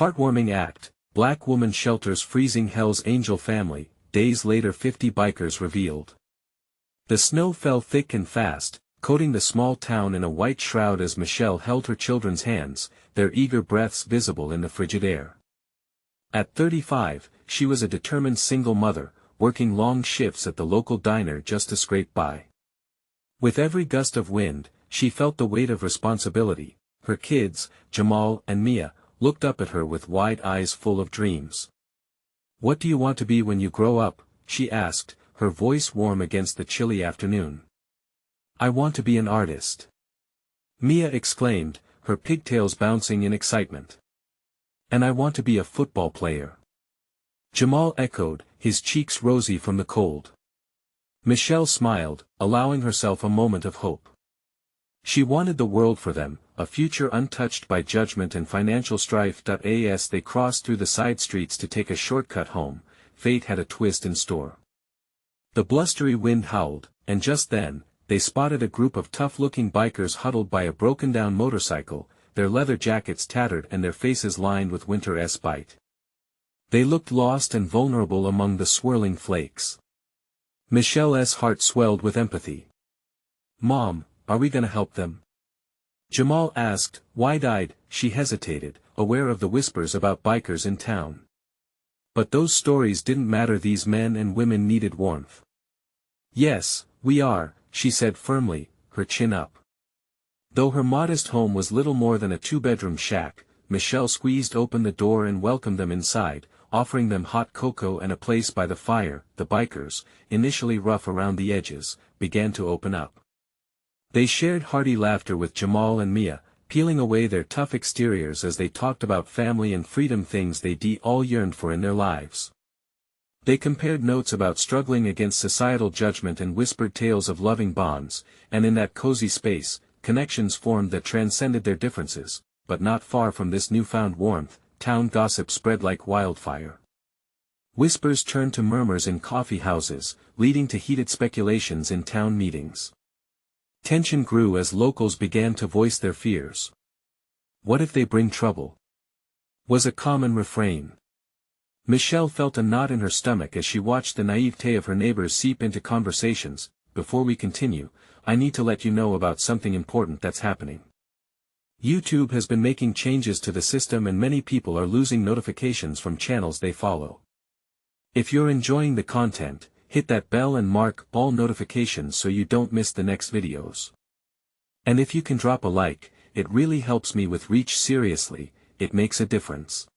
Heartwarming act, Black woman shelters freezing Hell's Angel family, days later 50 bikers revealed. The snow fell thick and fast, coating the small town in a white shroud as Michelle held her children's hands, their eager breaths visible in the frigid air. At 35, she was a determined single mother, working long shifts at the local diner just to scrape by. With every gust of wind, she felt the weight of responsibility. Her kids, Jamal and Mia, looked up at her with wide eyes full of dreams. "What do you want to be when you grow up?" she asked, her voice warm against the chilly afternoon. "I want to be an artist," Mia exclaimed, her pigtails bouncing in excitement. "And I want to be a football player," Jamal echoed, his cheeks rosy from the cold. Michelle smiled, allowing herself a moment of hope. She wanted the world for them, a future untouched by judgment and financial strife. As they crossed through the side streets to take a shortcut home, fate had a twist in store. The blustery wind howled, and just then, they spotted a group of tough-looking bikers huddled by a broken-down motorcycle, their leather jackets tattered and their faces lined with winter's bite. They looked lost and vulnerable among the swirling flakes. Michelle's heart swelled with empathy. "Mom, are we gonna help them?" Jamal asked, wide-eyed. She hesitated, aware of the whispers about bikers in town. But those stories didn't matter. These men and women needed warmth. "Yes, we are," she said firmly, her chin up. Though her modest home was little more than a two-bedroom shack, Michelle squeezed open the door and welcomed them inside, offering them hot cocoa and a place by the fire. The bikers, initially rough around the edges, began to open up. They shared hearty laughter with Jamal and Mia, peeling away their tough exteriors as they talked about family and freedom, things they all yearned for in their lives. They compared notes about struggling against societal judgment and whispered tales of loving bonds, and in that cozy space, connections formed that transcended their differences. But not far from this newfound warmth, town gossip spread like wildfire. Whispers turned to murmurs in coffee houses, leading to heated speculations in town meetings. Tension grew as locals began to voice their fears. "What if they bring trouble?" was a common refrain. Michelle felt a knot in her stomach as she watched the naivete of her neighbors seep into conversations. "Before we continue, I need to let you know about something important that's happening. YouTube has been making changes to the system and many people are losing notifications from channels they follow. If you're enjoying the content, hit that bell and mark all notifications so you don't miss the next videos. And if you can drop a like, it really helps me with reach. Seriously, it makes a difference.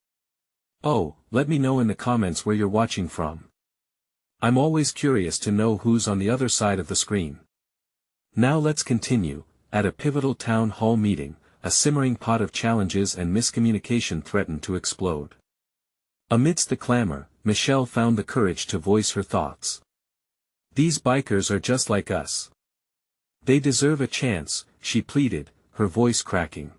Oh, let me know in the comments where you're watching from. I'm always curious to know who's on the other side of the screen." Now let's continue. At a pivotal town hall meeting, a simmering pot of challenges and miscommunication threatened to explode. Amidst the clamor, Michelle found the courage to voice her thoughts. "These bikers are just like us. They deserve a chance," she pleaded, her voice cracking.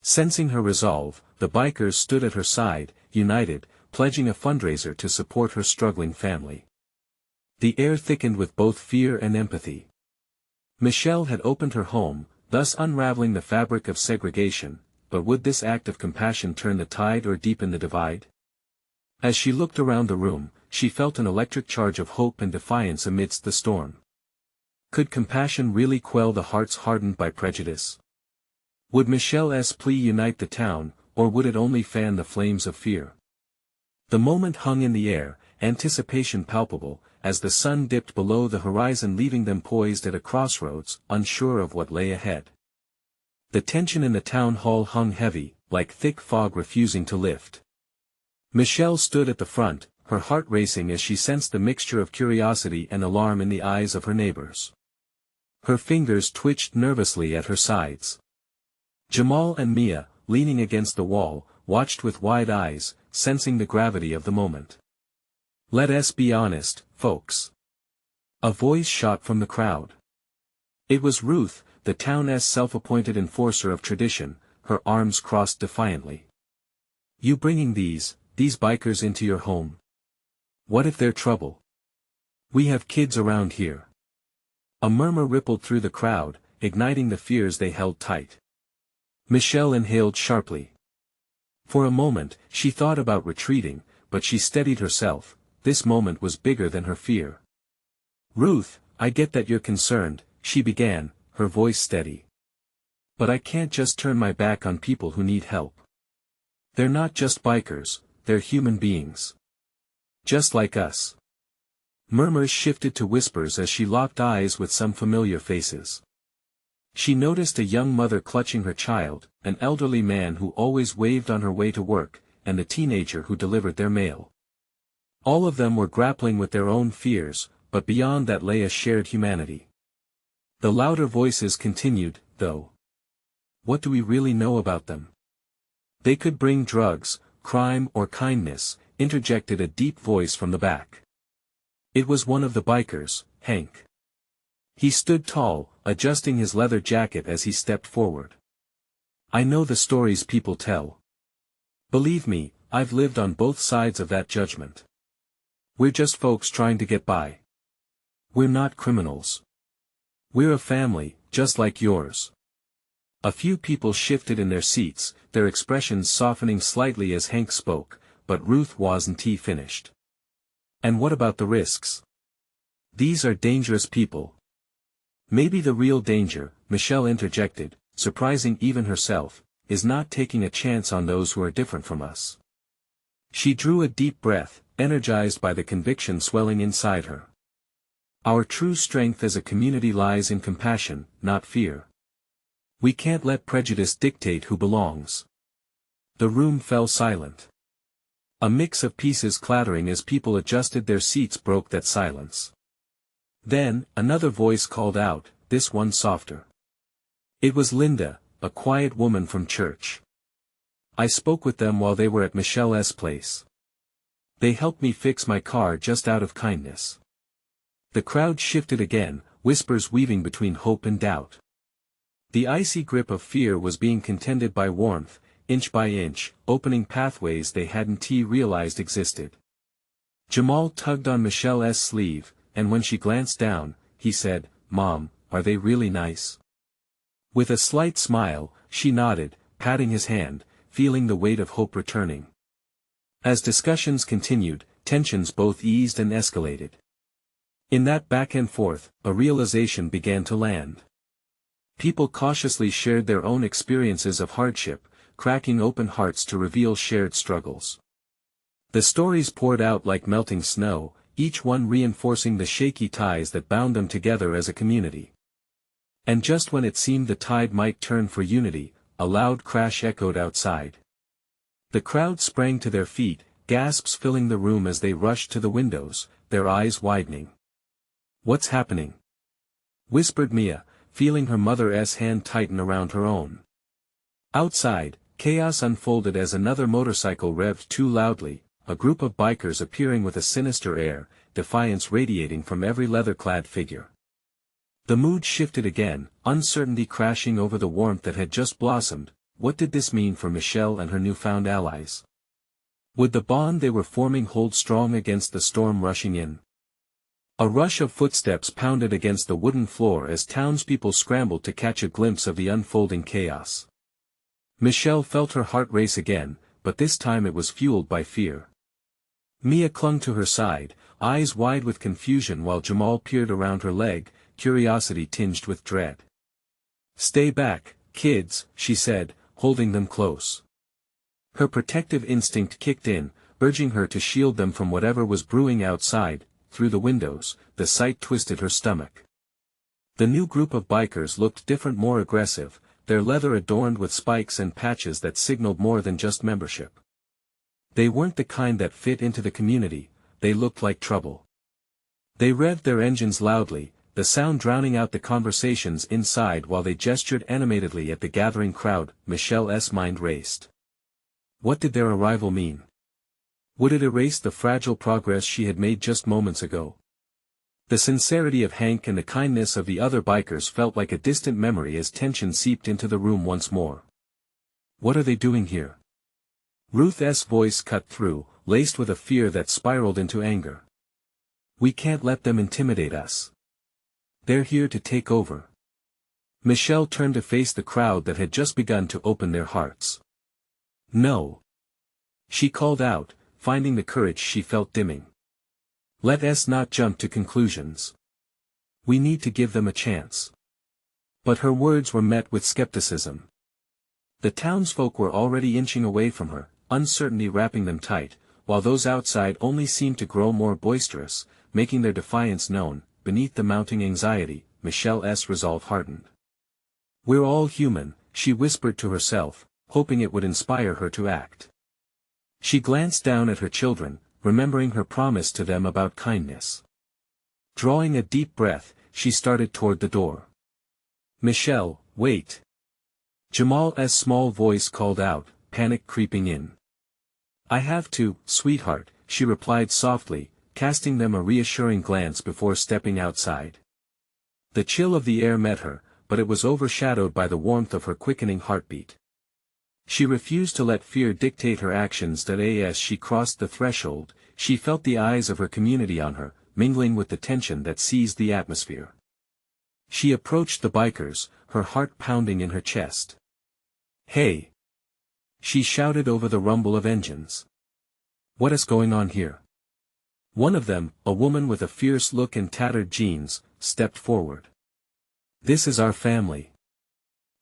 Sensing her resolve, the bikers stood at her side, united, pledging a fundraiser to support her struggling family. The air thickened with both fear and empathy. Michelle had opened her home, thus unraveling the fabric of segregation, but would this act of compassion turn the tide or deepen the divide? As she looked around the room, she felt an electric charge of hope and defiance amidst the storm. Could compassion really quell the hearts hardened by prejudice? Would Michelle's plea unite the town, or would it only fan the flames of fear? The moment hung in the air, anticipation palpable, as the sun dipped below the horizon, leaving them poised at a crossroads, unsure of what lay ahead. The tension in the town hall hung heavy, like thick fog refusing to lift. Michelle stood at the front, her heart racing as she sensed the mixture of curiosity and alarm in the eyes of her neighbors. Her fingers twitched nervously at her sides. Jamal and Mia, leaning against the wall, watched with wide eyes, sensing the gravity of the moment. "Let us be honest, folks," a voice shot from the crowd. It was Ruth, the town's self-appointed enforcer of tradition, her arms crossed defiantly. "You bringing these bikers into your home? What if they're trouble? We have kids around here." A murmur rippled through the crowd, igniting the fears they held tight. Michelle inhaled sharply. For a moment, she thought about retreating, but she steadied herself. This moment was bigger than her fear. "Ruth, I get that you're concerned," she began, her voice steady. "But I can't just turn my back on people who need help. They're not just bikers, they're human beings. Just like us." Murmurs shifted to whispers as she locked eyes with some familiar faces. She noticed a young mother clutching her child, an elderly man who always waved on her way to work, and a teenager who delivered their mail. All of them were grappling with their own fears, but beyond that lay a shared humanity. The louder voices continued, though. "What do we really know about them? They could bring drugs, crime or kindness," interjected a deep voice from the back. It was one of the bikers, Hank. He stood tall, adjusting his leather jacket as he stepped forward. "I know the stories people tell. Believe me, I've lived on both sides of that judgment. We're just folks trying to get by. We're not criminals. We're a family, just like yours." A few people shifted in their seats, their expressions softening slightly as Hank spoke, but Ruth wasn't finished. "And what about the risks? These are dangerous people." "Maybe the real danger," Michelle interjected, surprising even herself, "is not taking a chance on those who are different from us." She drew a deep breath, energized by the conviction swelling inside her. "Our true strength as a community lies in compassion, not fear. We can't let prejudice dictate who belongs." The room fell silent. A mix of pieces clattering as people adjusted their seats broke that silence. Then, another voice called out, this one softer. It was Linda, a quiet woman from church. "I spoke with them while they were at Michelle's place. They helped me fix my car just out of kindness." The crowd shifted again, whispers weaving between hope and doubt. The icy grip of fear was being contended by warmth, inch by inch, opening pathways they hadn't realized existed. Jamal tugged on Michelle's sleeve, and when she glanced down, he said, "Mom, are they really nice?" With a slight smile, she nodded, patting his hand, feeling the weight of hope returning. As discussions continued, tensions both eased and escalated. In that back and forth, a realization began to land. People cautiously shared their own experiences of hardship, cracking open hearts to reveal shared struggles. The stories poured out like melting snow, each one reinforcing the shaky ties that bound them together as a community. And just when it seemed the tide might turn for unity, a loud crash echoed outside. The crowd sprang to their feet, gasps filling the room as they rushed to the windows, their eyes widening. "What's happening?" whispered Mia, feeling her mother's hand tighten around her own. Outside, chaos unfolded as another motorcycle revved too loudly, a group of bikers appearing with a sinister air, defiance radiating from every leather-clad figure. The mood shifted again, uncertainty crashing over the warmth that had just blossomed. What did this mean for Michelle and her newfound allies? Would the bond they were forming hold strong against the storm rushing in? A rush of footsteps pounded against the wooden floor as townspeople scrambled to catch a glimpse of the unfolding chaos. Michelle felt her heart race again, but this time it was fueled by fear. Mia clung to her side, eyes wide with confusion while Jamal peered around her leg, curiosity tinged with dread. "Stay back, kids," she said, holding them close. Her protective instinct kicked in, urging her to shield them from whatever was brewing outside. Through the windows, the sight twisted her stomach. The new group of bikers looked different, more aggressive, their leather adorned with spikes and patches that signaled more than just membership. They weren't the kind that fit into the community, they looked like trouble. They revved their engines loudly, the sound drowning out the conversations inside while they gestured animatedly at the gathering crowd. Michelle's mind raced. What did their arrival mean? Would it erase the fragile progress she had made just moments ago? The sincerity of Hank and the kindness of the other bikers felt like a distant memory as tension seeped into the room once more. What are they doing here? Ruth's voice cut through, laced with a fear that spiraled into anger. We can't let them intimidate us. They're here to take over. Michelle turned to face the crowd that had just begun to open their hearts. No. She called out, finding the courage she felt dimming. Let us not jump to conclusions. We need to give them a chance. But her words were met with skepticism. The townsfolk were already inching away from her, uncertainty wrapping them tight, while those outside only seemed to grow more boisterous, making their defiance known. Beneath the mounting anxiety, Michelle's resolve hardened. We're all human, she whispered to herself, hoping it would inspire her to act. She glanced down at her children, remembering her promise to them about kindness. Drawing a deep breath, she started toward the door. Michelle, wait. Jamal's small voice called out, panic creeping in. I have to, sweetheart, she replied softly, casting them a reassuring glance before stepping outside. The chill of the air met her, but it was overshadowed by the warmth of her quickening heartbeat. She refused to let fear dictate her actions. As she crossed the threshold, she felt the eyes of her community on her, mingling with the tension that seized the atmosphere. She approached the bikers, her heart pounding in her chest. Hey! She shouted over the rumble of engines. What is going on here? One of them, a woman with a fierce look and tattered jeans, stepped forward. This is our family.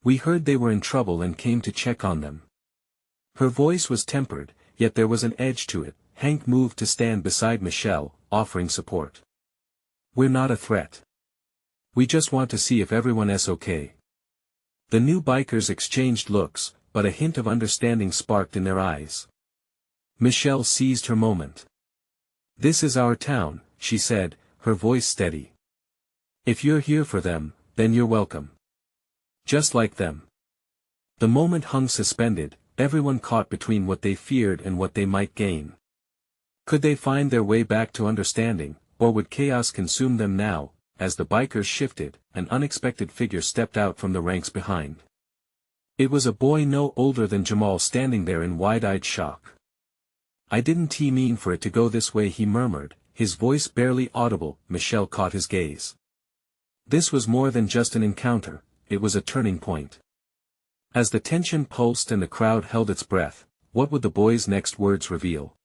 We heard they were in trouble and came to check on them. Her voice was tempered, yet there was an edge to it. Hank moved to stand beside Michelle, offering support. We're not a threat. We just want to see if everyone is okay. The new bikers exchanged looks, but a hint of understanding sparked in their eyes. Michelle seized her moment. This is our town, she said, her voice steady. If you're here for them, then you're welcome. Just like them. The moment hung suspended, everyone caught between what they feared and what they might gain. Could they find their way back to understanding, or would chaos consume them now? As the bikers shifted, an unexpected figure stepped out from the ranks behind. It was a boy no older than Jamal standing there in wide-eyed shock. I didn't mean for it to go this way, he murmured, his voice barely audible. Michelle caught his gaze. This was more than just an encounter, it was a turning point. As the tension pulsed and the crowd held its breath, what would the boy's next words reveal?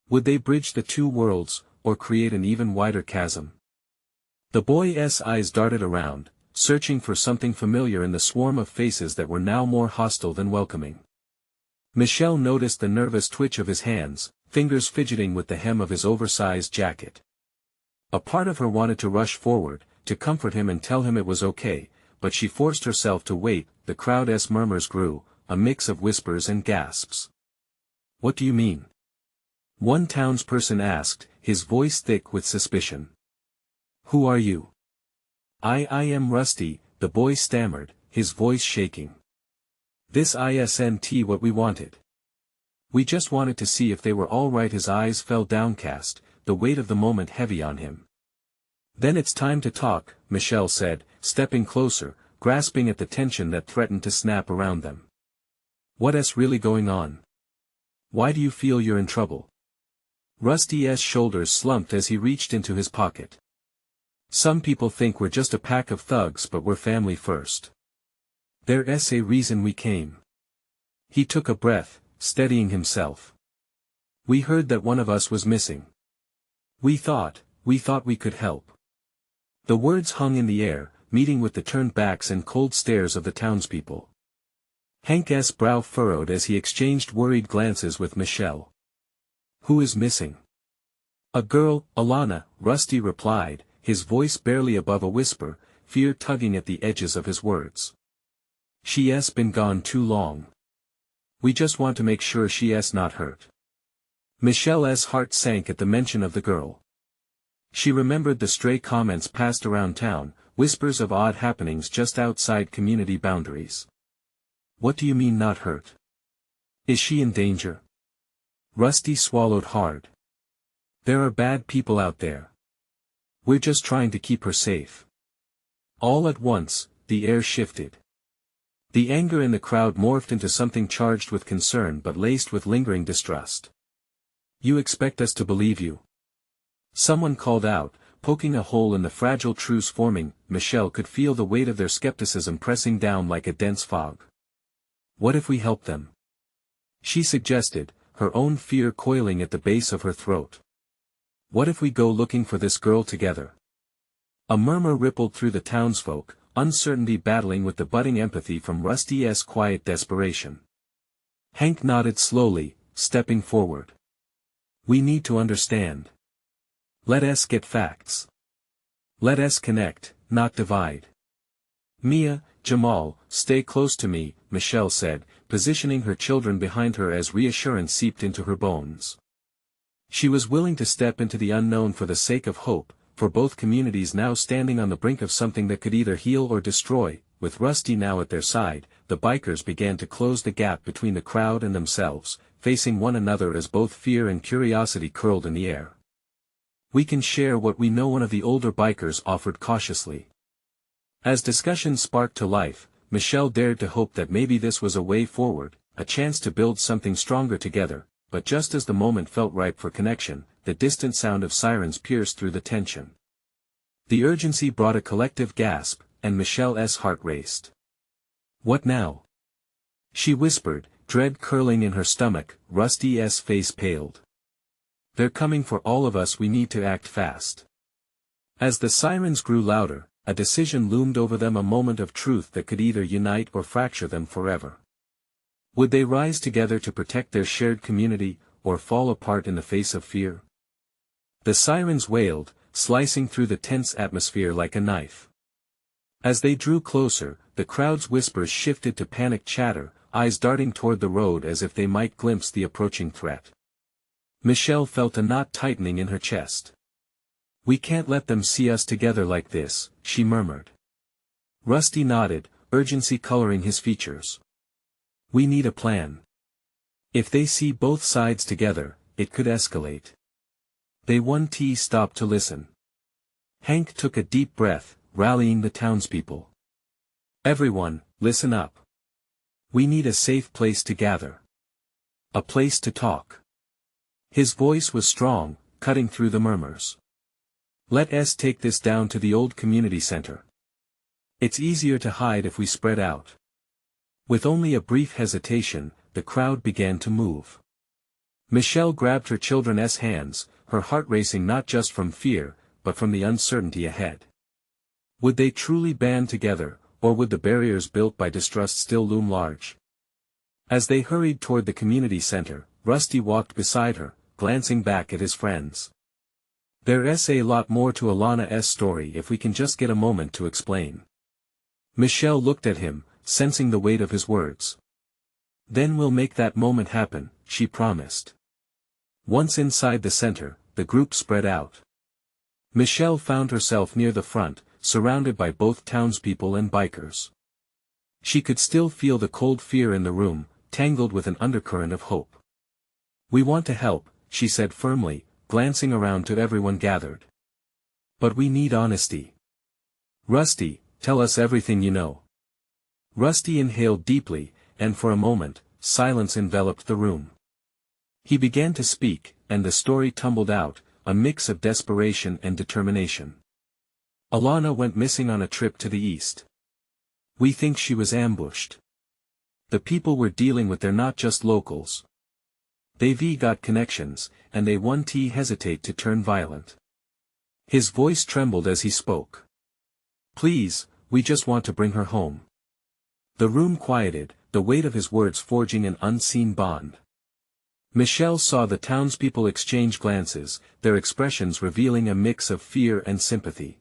Would they bridge the two worlds, or create an even wider chasm? The boy's eyes darted around, searching for something familiar in the swarm of faces that were now more hostile than welcoming. Michelle noticed the nervous twitch of his hands, fingers fidgeting with the hem of his oversized jacket. A part of her wanted to rush forward, to comfort him and tell him it was okay, but she forced herself to wait. The crowd's murmurs grew, a mix of whispers and gasps. What do you mean? One townsperson asked, his voice thick with suspicion. Who are you? I am Rusty, the boy stammered, his voice shaking. This isn't what we wanted. We just wanted to see if they were all right. His eyes fell downcast, the weight of the moment heavy on him. Then it's time to talk, Michelle said, stepping closer, grasping at the tension that threatened to snap around them. What's really going on? Why do you feel you're in trouble? Rusty's shoulders slumped as he reached into his pocket. Some people think we're just a pack of thugs, but we're family first. There's a reason we came. He took a breath, steadying himself. We heard that one of us was missing. We thought we could help. The words hung in the air, meeting with the turned backs and cold stares of the townspeople. Hank's brow furrowed as he exchanged worried glances with Michelle. Who is missing? A girl, Alana, Rusty replied, his voice barely above a whisper, fear tugging at the edges of his words. She's been gone too long. We just want to make sure she's not hurt. Michelle's heart sank at the mention of the girl. She remembered the stray comments passed around town, whispers of odd happenings just outside community boundaries. What do you mean not hurt? Is she in danger? Rusty swallowed hard. There are bad people out there. We're just trying to keep her safe. All at once, the air shifted. The anger in the crowd morphed into something charged with concern but laced with lingering distrust. You expect us to believe you? Someone called out, poking a hole in the fragile truce forming. Michelle could feel the weight of their skepticism pressing down like a dense fog. What if we help them? She suggested, her own fear coiling at the base of her throat. What if we go looking for this girl together? A murmur rippled through the townsfolk, uncertainty battling with the budding empathy from Rusty's quiet desperation. Hank nodded slowly, stepping forward. We need to understand. Let us get facts. Let us connect, not divide. Mia, Jamal, stay close to me, Michelle said, positioning her children behind her as reassurance seeped into her bones. She was willing to step into the unknown for the sake of hope, for both communities now standing on the brink of something that could either heal or destroy. With Rusty now at their side, the bikers began to close the gap between the crowd and themselves, facing one another as both fear and curiosity curled in the air. We can share what we know, one of the older bikers offered cautiously. As discussion sparked to life, Michelle dared to hope that maybe this was a way forward, a chance to build something stronger together, but just as the moment felt ripe for connection, the distant sound of sirens pierced through the tension. The urgency brought a collective gasp, and Michelle's heart raced. What now? She whispered, dread curling in her stomach. Rusty's face paled. They're coming for all of us, we need to act fast. As the sirens grew louder, a decision loomed over them, a moment of truth that could either unite or fracture them forever. Would they rise together to protect their shared community, or fall apart in the face of fear? The sirens wailed, slicing through the tense atmosphere like a knife. As they drew closer, the crowd's whispers shifted to panicked chatter, eyes darting toward the road as if they might glimpse the approaching threat. Michelle felt a knot tightening in her chest. We can't let them see us together like this, she murmured. Rusty nodded, urgency coloring his features. We need a plan. If they see both sides together, it could escalate. They stopped to listen. Hank took a deep breath, rallying the townspeople. Everyone, listen up. We need a safe place to gather. A place to talk. His voice was strong, cutting through the murmurs. Let us take this down to the old community center. It's easier to hide if we spread out. With only a brief hesitation, the crowd began to move. Michelle grabbed her children's hands, her heart racing not just from fear, but from the uncertainty ahead. Would they truly band together, or would the barriers built by distrust still loom large? As they hurried toward the community center, Rusty walked beside her, glancing back at his friends. There's a lot more to Alana's story if we can just get a moment to explain. Michelle looked at him, sensing the weight of his words. Then we'll make that moment happen, she promised. Once inside the center, the group spread out. Michelle found herself near the front, surrounded by both townspeople and bikers. She could still feel the cold fear in the room, tangled with an undercurrent of hope. We want to help, she said firmly, glancing around to everyone gathered. But we need honesty. Rusty, tell us everything you know. Rusty inhaled deeply, and for a moment, silence enveloped the room. He began to speak, and the story tumbled out, a mix of desperation and determination. Alana went missing on a trip to the east. We think she was ambushed. The people we're dealing with, they're not just locals. They've got connections, and they won't hesitate to turn violent. His voice trembled as he spoke. Please, we just want to bring her home. The room quieted, the weight of his words forging an unseen bond. Michelle saw the townspeople exchange glances, their expressions revealing a mix of fear and sympathy.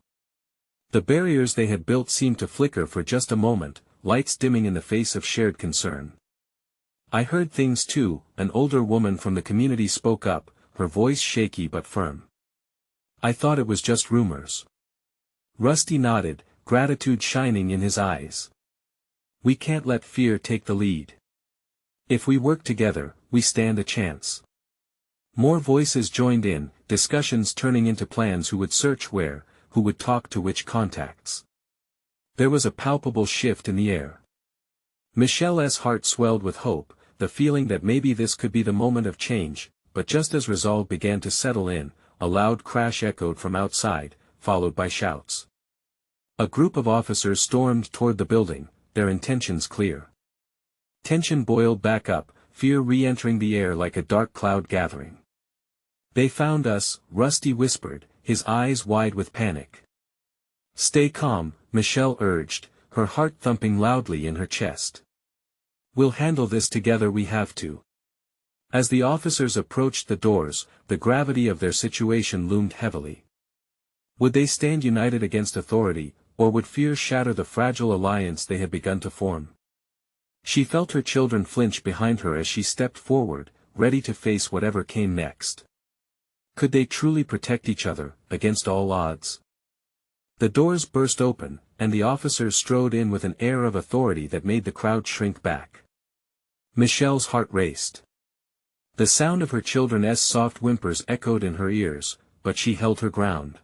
The barriers they had built seemed to flicker for just a moment, lights dimming in the face of shared concern. I heard things too, an older woman from the community spoke up, her voice shaky but firm. I thought it was just rumors. Rusty nodded, gratitude shining in his eyes. We can't let fear take the lead. If we work together, we stand a chance. More voices joined in, discussions turning into plans: who would search where, who would talk to which contacts. There was a palpable shift in the air. Michelle's heart swelled with hope, the feeling that maybe this could be the moment of change, but just as resolve began to settle in, a loud crash echoed from outside, followed by shouts. A group of officers stormed toward the building, their intentions clear. Tension boiled back up, fear re-entering the air like a dark cloud gathering. "They found us," Rusty whispered, his eyes wide with panic. "Stay calm," Michelle urged, her heart thumping loudly in her chest. "We'll handle this together, we have to." As the officers approached the doors, the gravity of their situation loomed heavily. Would they stand united against authority, or would fear shatter the fragile alliance they had begun to form? She felt her children flinch behind her as she stepped forward, ready to face whatever came next. Could they truly protect each other, against all odds? The doors burst open, and the officers strode in with an air of authority that made the crowd shrink back. Michelle's heart raced. The sound of her children's soft whimpers echoed in her ears, but she held her ground.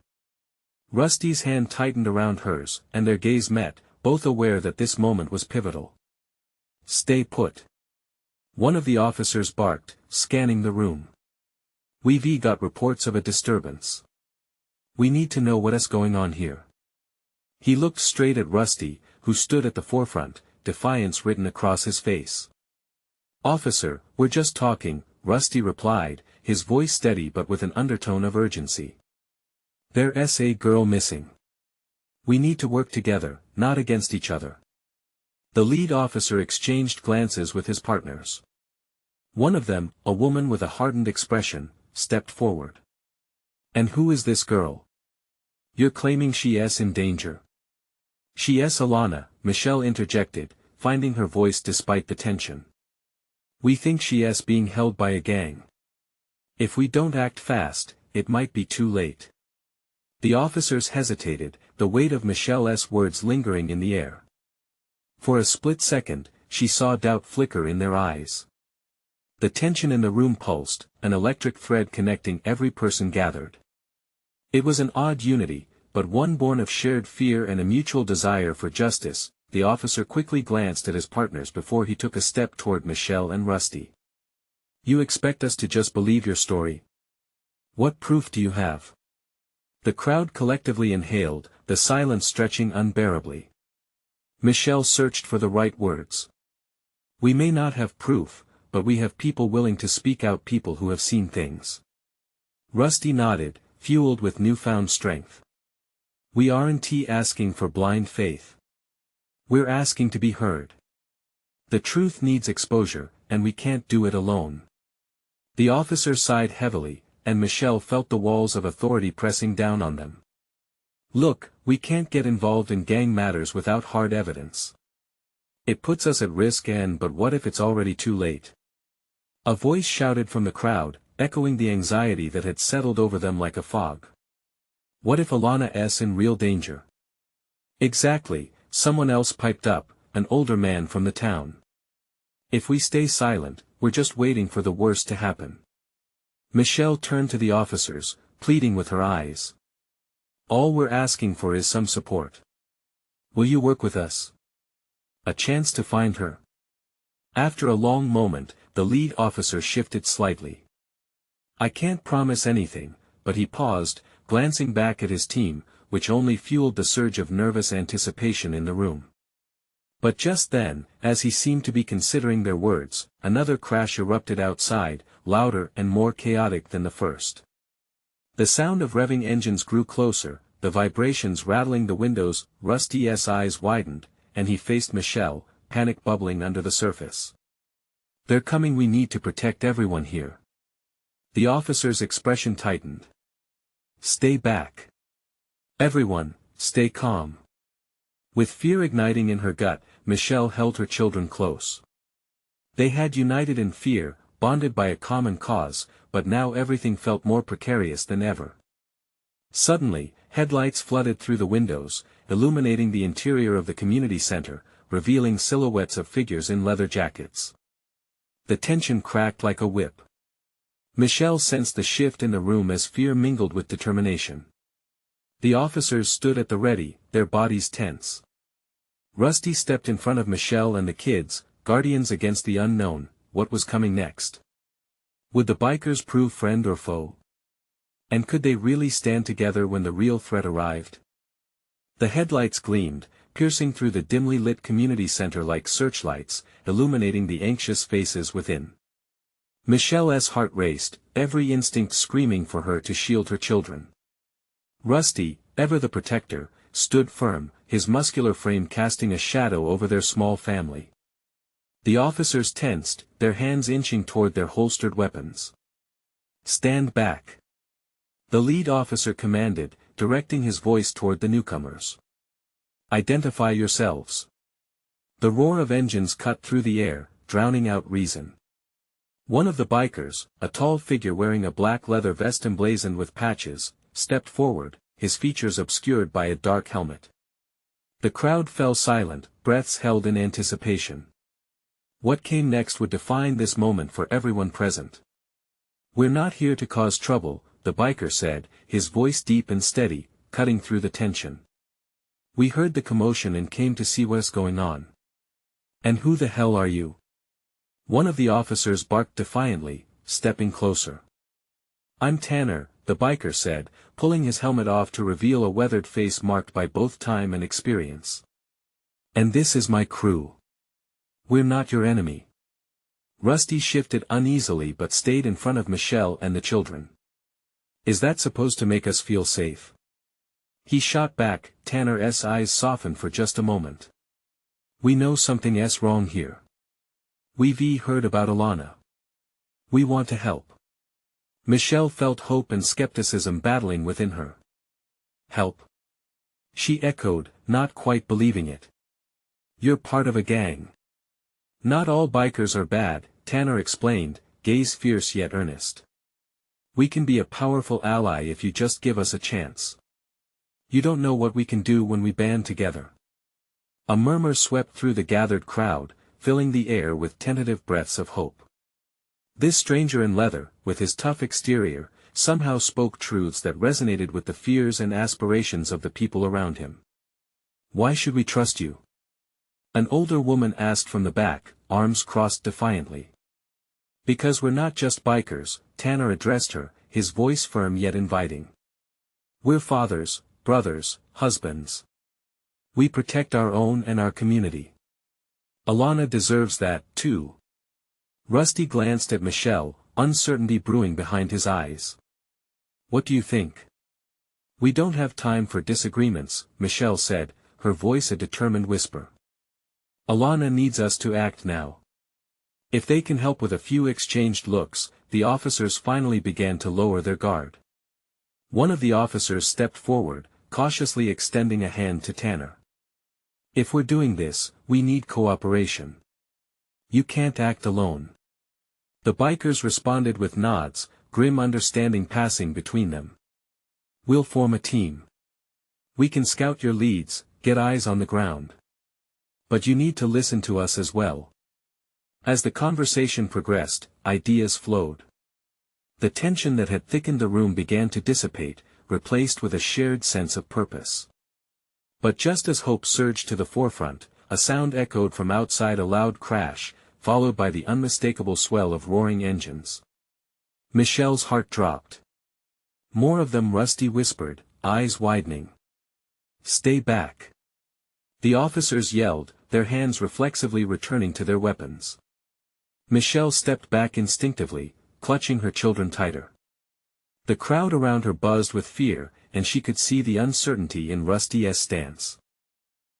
Rusty's hand tightened around hers, and their gaze met, both aware that this moment was pivotal. "Stay put." One of the officers barked, scanning the room. "We've got reports of a disturbance. We need to know what's going on here." He looked straight at Rusty, who stood at the forefront, defiance written across his face. "Officer, we're just talking," Rusty replied, his voice steady but with an undertone of urgency. "There's a girl missing. We need to work together, not against each other." The lead officer exchanged glances with his partners. One of them, a woman with a hardened expression, stepped forward. "And who is this girl? You're claiming she's in danger?" "She's Alana," Michelle interjected, finding her voice despite the tension. "We think she's being held by a gang. If we don't act fast, it might be too late." The officers hesitated, the weight of Michelle's words lingering in the air. For a split second, she saw doubt flicker in their eyes. The tension in the room pulsed, an electric thread connecting every person gathered. It was an odd unity, but one born of shared fear and a mutual desire for justice. The officer quickly glanced at his partners before he took a step toward Michelle and Rusty. "You expect us to just believe your story? What proof do you have?" The crowd collectively inhaled, the silence stretching unbearably. Michelle searched for the right words. "We may not have proof, but we have people willing to speak out, people who have seen things." Rusty nodded, fueled with newfound strength. "We aren't asking for blind faith. We're asking to be heard. The truth needs exposure, and we can't do it alone." The officer sighed heavily, and Michelle felt the walls of authority pressing down on them. "Look, we can't get involved in gang matters without hard evidence. It puts us at risk, but what if it's already too late?" A voice shouted from the crowd, echoing the anxiety that had settled over them like a fog. "What if Alana's in real danger?" "Exactly," someone else piped up, an older man from the town. "If we stay silent, we're just waiting for the worst to happen." Michelle turned to the officers, pleading with her eyes. "All we're asking for is some support. Will you work with us? A chance to find her." After a long moment, the lead officer shifted slightly. "I can't promise anything," but he paused, glancing back at his team, which only fueled the surge of nervous anticipation in the room. But just then, as he seemed to be considering their words, another crash erupted outside, louder and more chaotic than the first. The sound of revving engines grew closer, the vibrations rattling the windows. Rusty's eyes widened, and he faced Michelle, panic bubbling under the surface. "They're coming, we need to protect everyone here." The officer's expression tightened. "Stay back. Everyone, stay calm." With fear igniting in her gut, Michelle held her children close. They had united in fear, bonded by a common cause, but now everything felt more precarious than ever. Suddenly, headlights flooded through the windows, illuminating the interior of the community center, revealing silhouettes of figures in leather jackets. The tension cracked like a whip. Michelle sensed the shift in the room as fear mingled with determination. The officers stood at the ready, their bodies tense. Rusty stepped in front of Michelle and the kids, guardians against the unknown. What was coming next? Would the bikers prove friend or foe? And could they really stand together when the real threat arrived? The headlights gleamed, piercing through the dimly lit community center like searchlights, illuminating the anxious faces within. Michelle's heart raced, every instinct screaming for her to shield her children. Rusty, ever the protector, stood firm, his muscular frame casting a shadow over their small family. The officers tensed, their hands inching toward their holstered weapons. "Stand back," the lead officer commanded, directing his voice toward the newcomers. "Identify yourselves." The roar of engines cut through the air, drowning out reason. One of the bikers, a tall figure wearing a black leather vest emblazoned with patches, stepped forward, his features obscured by a dark helmet. The crowd fell silent, breaths held in anticipation. What came next would define this moment for everyone present. "We're not here to cause trouble," the biker said, his voice deep and steady, cutting through the tension. "We heard the commotion and came to see what's going on." "And who the hell are you?" one of the officers barked defiantly, stepping closer. "I'm Tanner," the biker said, pulling his helmet off to reveal a weathered face marked by both time and experience. "And this is my crew. We're not your enemy." Rusty shifted uneasily but stayed in front of Michelle and the children. "Is that supposed to make us feel safe?" he shot back. Tanner's eyes softened for just a moment. "We know something's wrong here. We've heard about Alana. We want to help." Michelle felt hope and skepticism battling within her. "Help?" she echoed, not quite believing it. "You're part of a gang." "Not all bikers are bad," Tanner explained, gaze fierce yet earnest. "We can be a powerful ally if you just give us a chance. You don't know what we can do when we band together." A murmur swept through the gathered crowd, filling the air with tentative breaths of hope. This stranger in leather, with his tough exterior, somehow spoke truths that resonated with the fears and aspirations of the people around him. "Why should we trust you?" an older woman asked from the back, arms crossed defiantly. "Because we're not just bikers," Tanner addressed her, his voice firm yet inviting. "We're fathers, brothers, husbands. We protect our own and our community. Alana deserves that, too." Rusty glanced at Michelle, uncertainty brewing behind his eyes. "What do you think?" "We don't have time for disagreements," Michelle said, her voice a determined whisper. "Alana needs us to act now." If they can help with a few exchanged looks, the officers finally began to lower their guard. One of the officers stepped forward, cautiously extending a hand to Tanner. "If we're doing this, we need cooperation. You can't act alone." The bikers responded with nods, grim understanding passing between them. "We'll form a team. We can scout your leads, get eyes on the ground. But you need to listen to us as well." As the conversation progressed, ideas flowed. The tension that had thickened the room began to dissipate, replaced with a shared sense of purpose. But just as hope surged to the forefront, a sound echoed from outside, a loud crash, followed by the unmistakable swell of roaring engines. Michelle's heart dropped. "More of them," Rusty whispered, eyes widening. "Stay back." The officers yelled, their hands reflexively returning to their weapons. Michelle stepped back instinctively, clutching her children tighter. The crowd around her buzzed with fear, and she could see the uncertainty in Rusty's stance.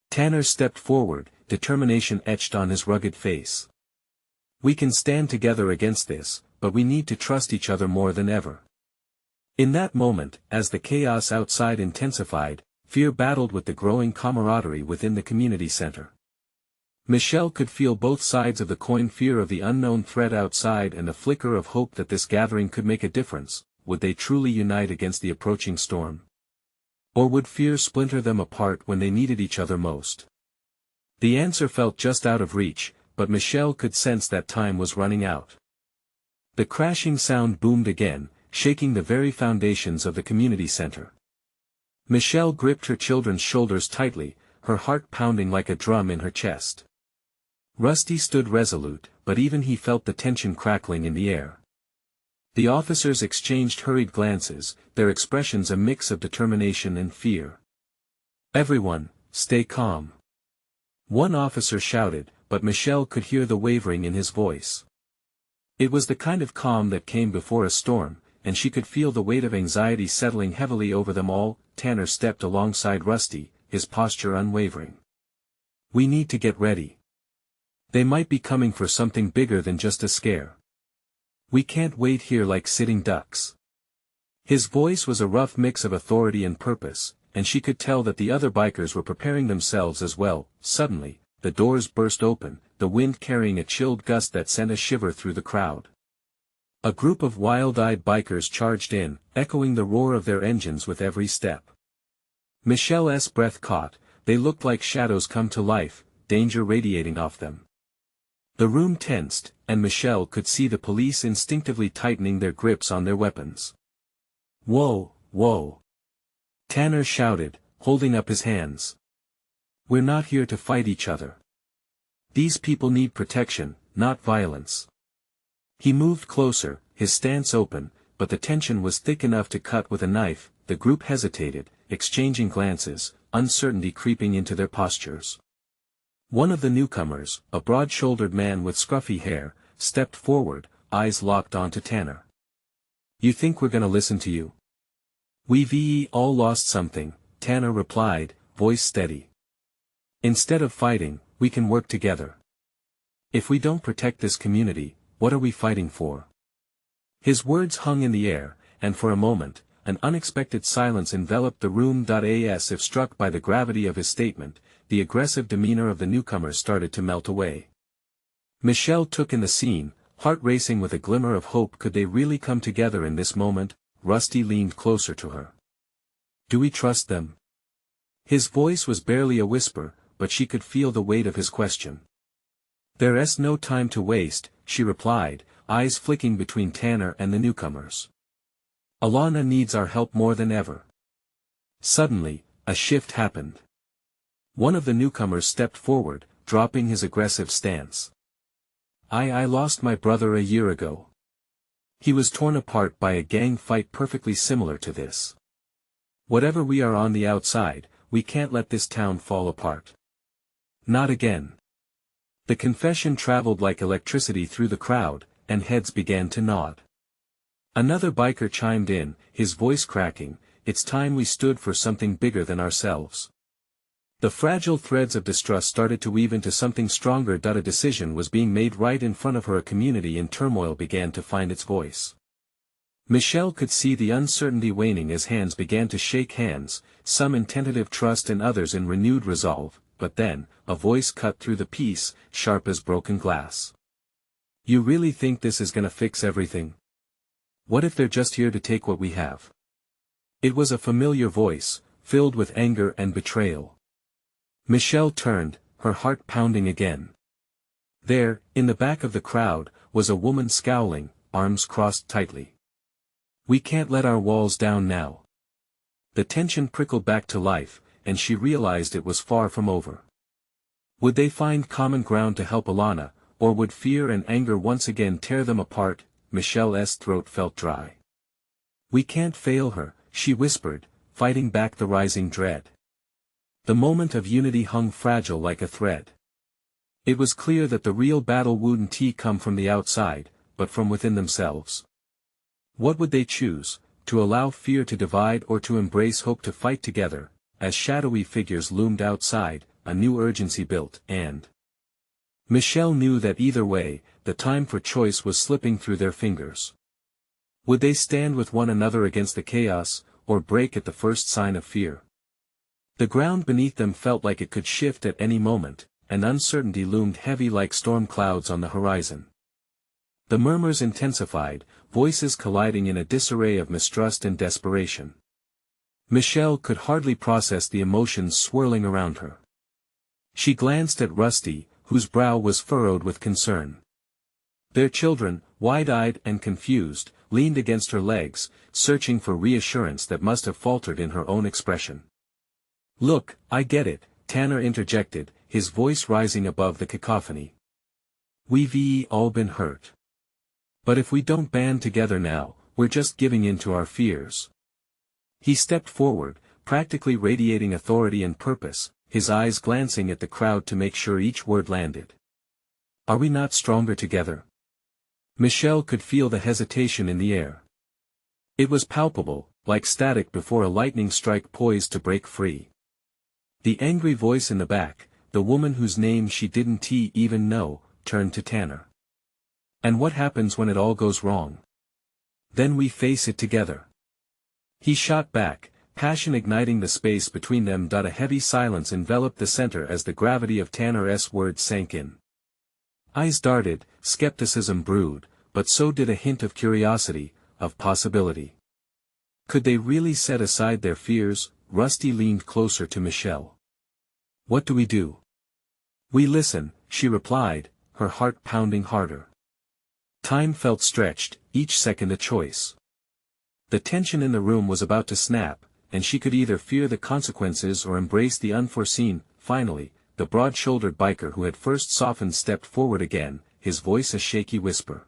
Tanner stepped forward, determination etched on his rugged face. "We can stand together against this, but we need to trust each other more than ever." In that moment, as the chaos outside intensified, fear battled with the growing camaraderie within the community center. Michelle could feel both sides of the coin, fear of the unknown threat outside and a flicker of hope that this gathering could make a difference. Would they truly unite against the approaching storm? Or would fear splinter them apart when they needed each other most? The answer felt just out of reach, but Michelle could sense that time was running out. The crashing sound boomed again, shaking the very foundations of the community center. Michelle gripped her children's shoulders tightly, her heart pounding like a drum in her chest. Rusty stood resolute, but even he felt the tension crackling in the air. The officers exchanged hurried glances, their expressions a mix of determination and fear. "Everyone, stay calm," one officer shouted, but Michelle could hear the wavering in his voice. It was the kind of calm that came before a storm, and she could feel the weight of anxiety settling heavily over them all. Tanner stepped alongside Rusty, his posture unwavering. "We need to get ready. They might be coming for something bigger than just a scare. We can't wait here like sitting ducks." His voice was a rough mix of authority and purpose, and she could tell that the other bikers were preparing themselves as well. Suddenly, the doors burst open, the wind carrying a chilled gust that sent a shiver through the crowd. A group of wild-eyed bikers charged in, echoing the roar of their engines with every step. Michelle's breath caught. They looked like shadows come to life, danger radiating off them. The room tensed, and Michelle could see the police instinctively tightening their grips on their weapons. "Whoa, whoa!" Tanner shouted, holding up his hands. "We're not here to fight each other. These people need protection, not violence." He moved closer, his stance open, but the tension was thick enough to cut with a knife. The group hesitated, exchanging glances, uncertainty creeping into their postures. One of the newcomers, a broad-shouldered man with scruffy hair, stepped forward, eyes locked onto Tanner. "You think we're gonna listen to you?" "We've all lost something," Tanner replied, voice steady. "Instead of fighting, we can work together. If we don't protect this community, what are we fighting for?" His words hung in the air, and for a moment, an unexpected silence enveloped the room. As if struck by the gravity of his statement, the aggressive demeanor of the newcomers started to melt away. Michelle took in the scene, heart racing with a glimmer of hope. Could they really come together in this moment? Rusty leaned closer to her. "Do we trust them?" His voice was barely a whisper, but she could feel the weight of his question. "There's no time to waste," she replied, eyes flicking between Tanner and the newcomers. "Alana needs our help more than ever." Suddenly, a shift happened. One of the newcomers stepped forward, dropping his aggressive stance. I lost my brother a year ago. He was torn apart by a gang fight perfectly similar to this. Whatever we are on the outside, we can't let this town fall apart. Not again." The confession traveled like electricity through the crowd, and heads began to nod. Another biker chimed in, his voice cracking, "It's time we stood for something bigger than ourselves." The fragile threads of distrust started to weave into something stronger. A decision was being made right in front of her. A community in turmoil began to find its voice. Michelle could see the uncertainty waning as hands began to shake hands, some in tentative trust and others in renewed resolve, but then, a voice cut through the peace, sharp as broken glass. "You really think this is gonna fix everything? What if they're just here to take what we have?" It was a familiar voice, filled with anger and betrayal. Michelle turned, her heart pounding again. There, in the back of the crowd, was a woman scowling, arms crossed tightly. "We can't let our walls down now." The tension prickled back to life, and she realized it was far from over. Would they find common ground to help Alana, or would fear and anger once again tear them apart? Michelle's throat felt dry. "We can't fail her," she whispered, fighting back the rising dread. The moment of unity hung fragile like a thread. It was clear that the real battle wouldn't come from the outside, but from within themselves. What would they choose, to allow fear to divide or to embrace hope to fight together? As shadowy figures loomed outside, a new urgency built, and Michelle knew that either way, the time for choice was slipping through their fingers. Would they stand with one another against the chaos, or break at the first sign of fear? The ground beneath them felt like it could shift at any moment, and uncertainty loomed heavy like storm clouds on the horizon. The murmurs intensified, voices colliding in a disarray of mistrust and desperation. Michelle could hardly process the emotions swirling around her. She glanced at Rusty, whose brow was furrowed with concern. Their children, wide-eyed and confused, leaned against her legs, searching for reassurance that must have faltered in her own expression. "Look, I get it," Tanner interjected, his voice rising above the cacophony. "We've all been hurt. But if we don't band together now, we're just giving in to our fears." He stepped forward, practically radiating authority and purpose, his eyes glancing at the crowd to make sure each word landed. "Are we not stronger together? Michelle could feel the hesitation in the air. It was palpable, like static before a lightning strike poised to break free. The angry voice in the back, the woman whose name she didn't even know, turned to Tanner. "And what happens when it all goes wrong? Then we face it together." He shot back, passion igniting the space between them. A heavy silence enveloped the center as the gravity of Tanner's words sank in. Eyes darted, skepticism brewed, but so did a hint of curiosity, of possibility. Could they really set aside their fears? Rusty leaned closer to Michelle. "What do we do?" "We listen," she replied, her heart pounding harder. Time felt stretched, each second a choice. The tension in the room was about to snap, and she could either fear the consequences or embrace the unforeseen. Finally, the broad-shouldered biker who had first softened stepped forward again, his voice a shaky whisper.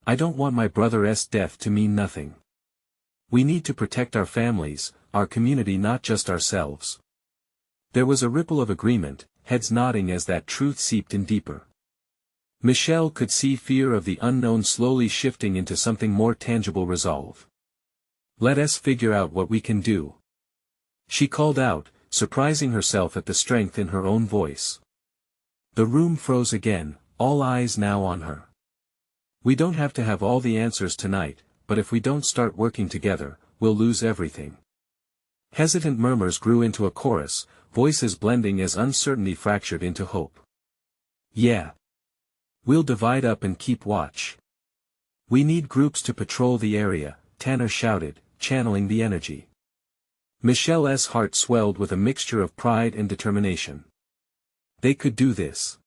"I don't want my brother's death to mean nothing. We need to protect our families, our community, not just ourselves." There was a ripple of agreement, heads nodding as that truth seeped in deeper. Michelle could see fear of the unknown slowly shifting into something more tangible: resolve. "Let us figure out what we can do," she called out, surprising herself at the strength in her own voice. The room froze again, all eyes now on her. "We don't have to have all the answers tonight, but if we don't start working together, we'll lose everything." Hesitant murmurs grew into a chorus, voices blending as uncertainty fractured into hope. "Yeah. We'll divide up and keep watch. We need groups to patrol the area," Tanner shouted, channeling the energy. Michelle's heart swelled with a mixture of pride and determination. They could do this.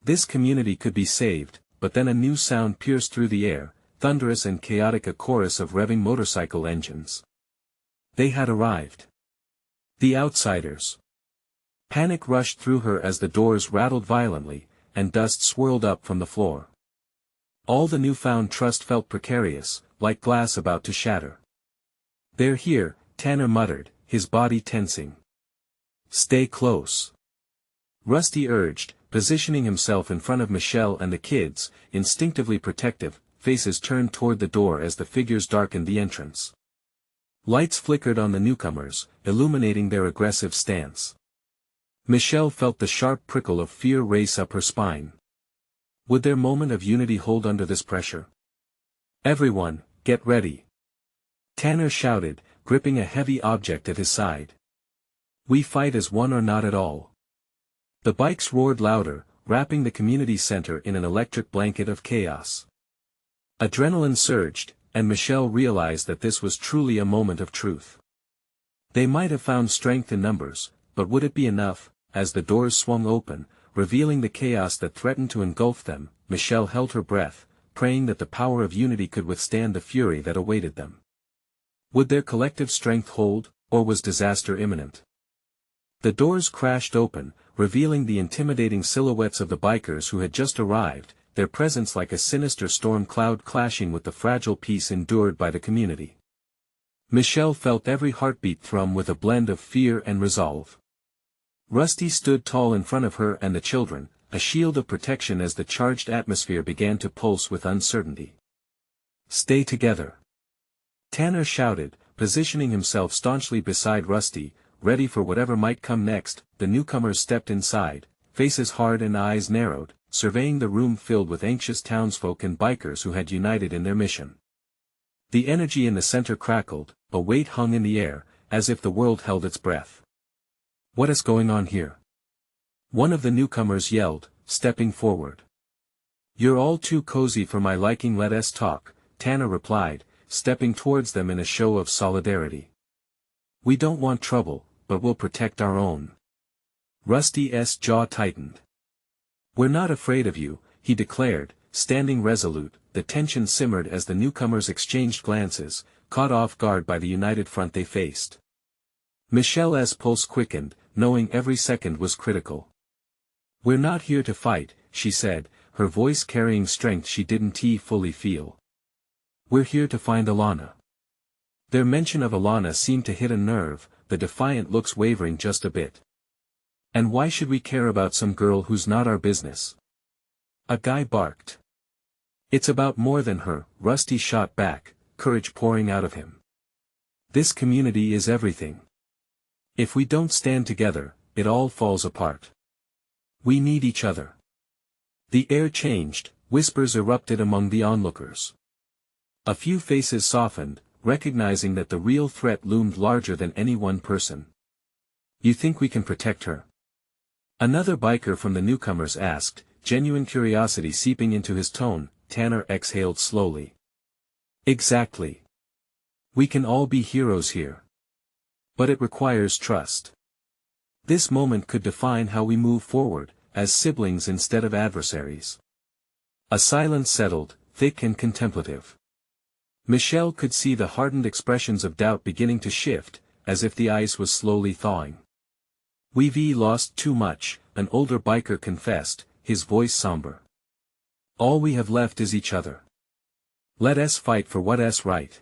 This community could be saved. But then a new sound pierced through the air, thunderous and chaotic, a chorus of revving motorcycle engines. They had arrived. The outsiders. Panic rushed through her as the doors rattled violently, and dust swirled up from the floor. All the newfound trust felt precarious, like glass about to shatter. "They're here," Tanner muttered, his body tensing. "Stay close," Rusty urged, positioning himself in front of Michelle and the kids, instinctively protective, faces turned toward the door as the figures darkened the entrance. Lights flickered on the newcomers, illuminating their aggressive stance. Michelle felt the sharp prickle of fear race up her spine. Would their moment of unity hold under this pressure? "Everyone, get ready," Tanner shouted, gripping a heavy object at his side. "We fight as one or not at all." The bikes roared louder, wrapping the community center in an electric blanket of chaos. Adrenaline surged, and Michelle realized that this was truly a moment of truth. They might have found strength in numbers, but would it be enough? As the doors swung open, revealing the chaos that threatened to engulf them, Michelle held her breath, praying that the power of unity could withstand the fury that awaited them. Would their collective strength hold, or was disaster imminent? The doors crashed open, revealing the intimidating silhouettes of the bikers who had just arrived, their presence like a sinister storm cloud clashing with the fragile peace endured by the community. Michelle felt every heartbeat thrum with a blend of fear and resolve. Rusty stood tall in front of her and the children, a shield of protection as the charged atmosphere began to pulse with uncertainty. "Stay together," Tanner shouted, positioning himself staunchly beside Rusty, ready for whatever might come next. The newcomers stepped inside, faces hard and eyes narrowed, surveying the room filled with anxious townsfolk and bikers who had united in their mission. The energy in the center crackled, a weight hung in the air, as if the world held its breath. "What is going on here?" one of the newcomers yelled, stepping forward. "You're all too cozy for my liking, let us talk," Tanner replied, stepping towards them in a show of solidarity. "We don't want trouble, but we'll protect our own." Rusty's jaw tightened. "We're not afraid of you," he declared, standing resolute. The tension simmered as the newcomers exchanged glances, caught off guard by the united front they faced. Michelle's pulse quickened, knowing every second was critical. "We're not here to fight," she said, her voice carrying strength she didn't fully feel. "We're here to find Alana." Their mention of Alana seemed to hit a nerve, the defiant looks wavering just a bit. "And why should we care about some girl who's not our business?" a guy barked. It's about more than her, Rusty shot back, courage pouring out of him. This community is everything. If we don't stand together, it all falls apart. We need each other. The air changed, whispers erupted among the onlookers. A few faces softened, recognizing that the real threat loomed larger than any one person. You think we can protect her? Another biker from the newcomers asked, genuine curiosity seeping into his tone. Tanner exhaled slowly. Exactly. We can all be heroes here. But it requires trust. This moment could define how we move forward, as siblings instead of adversaries. A silence settled, thick and contemplative. Michelle could see the hardened expressions of doubt beginning to shift, as if the ice was slowly thawing. We've lost too much, an older biker confessed, his voice somber. All we have left is each other. Let us fight for what's right.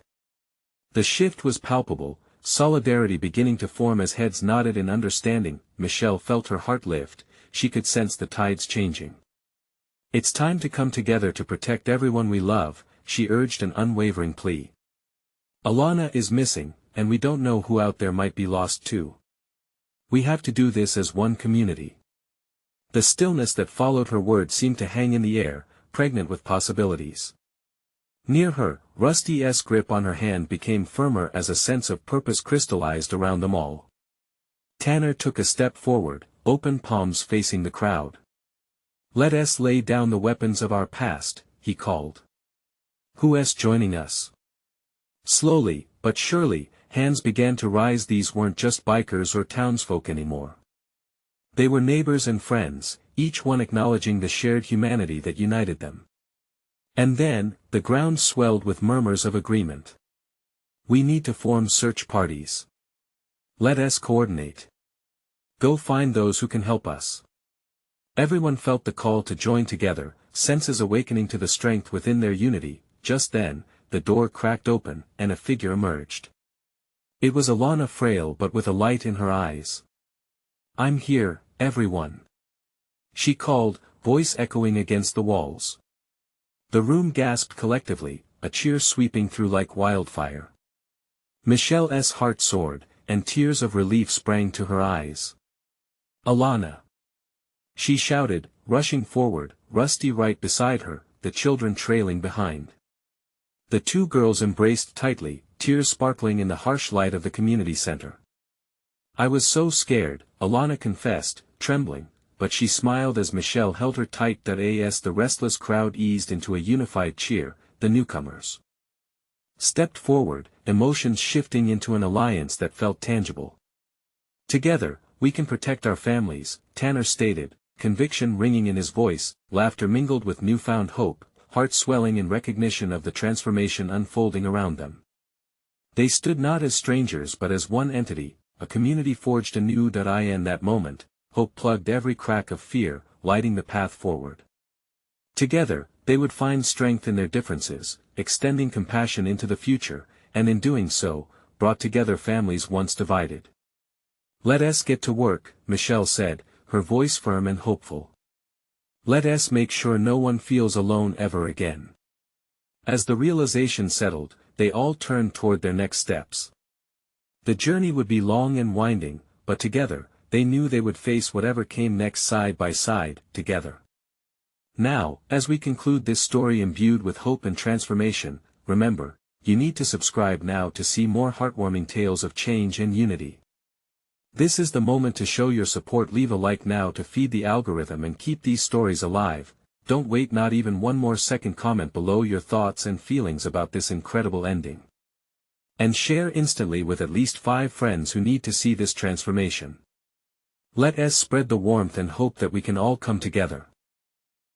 The shift was palpable, solidarity beginning to form as heads nodded in understanding. Michelle felt her heart lift, she could sense the tides changing. It's time to come together to protect everyone we love, she urged an unwavering plea. Alana is missing, and we don't know who out there might be lost too. We have to do this as one community. The stillness that followed her words seemed to hang in the air, pregnant with possibilities. Near her, Rusty's grip on her hand became firmer as a sense of purpose crystallized around them all. Tanner took a step forward, open palms facing the crowd. Let us lay down the weapons of our past, he called. Who's joining us? Slowly, but surely, hands began to rise. These weren't just bikers or townsfolk anymore. They were neighbors and friends, each one acknowledging the shared humanity that united them. And then, the ground swelled with murmurs of agreement. We need to form search parties. Let us coordinate. Go find those who can help us. Everyone felt the call to join together, senses awakening to the strength within their unity. Just then, the door cracked open, and a figure emerged. It was Alana, frail but with a light in her eyes. I'm here, everyone. She called, voice echoing against the walls. The room gasped collectively, a cheer sweeping through like wildfire. Michelle's heart soared, and tears of relief sprang to her eyes. Alana! She shouted, rushing forward, Rusty right beside her, the children trailing behind. The two girls embraced tightly, tears sparkling in the harsh light of the community center. I was so scared, Alana confessed, trembling, but she smiled as Michelle held her tight. As the restless crowd eased into a unified cheer, the newcomers stepped forward, emotions shifting into an alliance that felt tangible. Together, we can protect our families, Tanner stated, conviction ringing in his voice, laughter mingled with newfound hope, heart swelling in recognition of the transformation unfolding around them. They stood not as strangers but as one entity, a community forged anew. In that moment, hope plugged every crack of fear, lighting the path forward. Together, they would find strength in their differences, extending compassion into the future, and in doing so, brought together families once divided. Let us get to work, Michelle said, her voice firm and hopeful. Let us make sure no one feels alone ever again. As the realization settled, they all turned toward their next steps. The journey would be long and winding, but together, they knew they would face whatever came next side by side, together. Now, as we conclude this story imbued with hope and transformation, remember, you need to subscribe now to see more heartwarming tales of change and unity. This is the moment to show your support. Leave a like now to feed the algorithm and keep these stories alive. Don't wait not even one more second. Comment below your thoughts and feelings about this incredible ending. And share instantly with at least 5 friends who need to see this transformation. Let us spread the warmth and hope that we can all come together.